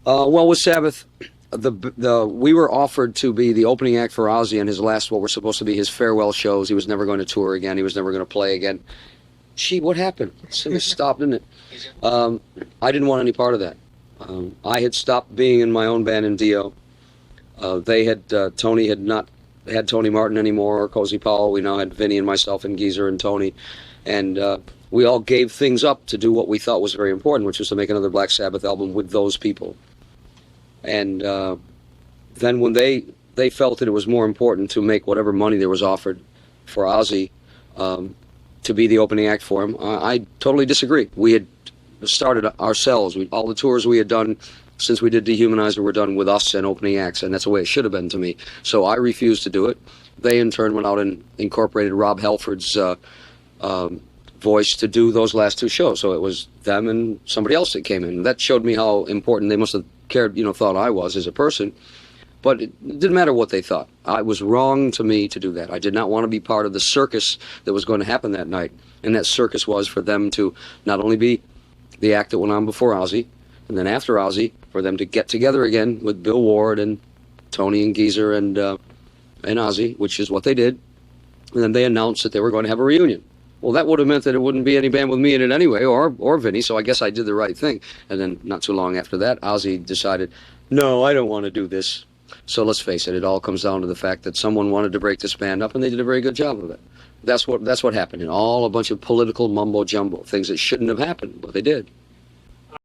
Well, with Sabbath, we were offered to be the opening act for Ozzy on his last, what were supposed to be his farewell shows. He was never going to tour again. He was never going to play again. Gee, what happened? It stopped, didn't it? I didn't want any part of that. I had stopped being in my own band in Dio. Tony had not had Tony Martin anymore, or Cozy Powell. We now had Vinny and myself and Geezer and Tony. And we all gave things up to do what we thought was very important, which was to make another Black Sabbath album with those people. And then when they felt that it was more important to make whatever money there was offered for Ozzy to be the opening act for him, I totally disagree. We had started ourselves. All the tours we had done since we did Dehumanizer were done with us and opening acts, and that's the way it should have been to me. So I refused to do it. They, in turn, went out and incorporated Rob Halford's voice to do those last two shows. So it was them and somebody else that came in. That showed me how important they must have cared, thought I was as a person. But it didn't matter what they thought. It was wrong to me to do that. I did not want to be part of the circus that was going to happen that night. And that circus was for them to not only be the act that went on before Ozzy, and then after Ozzy, for them to get together again with Bill Ward and Tony and Geezer and Ozzy, which is what they did. And then they announced that they were going to have a reunion. Well, that would have meant that it wouldn't be any band with me in it anyway, or Vinny, so I guess I did the right thing. And then not too long after that, Ozzy decided, no, I don't want to do this. So let's face it all comes down to the fact that someone wanted to break this band up, and they did a very good job of it. That's what happened, and all a bunch of political mumbo-jumbo, things that shouldn't have happened, but they did.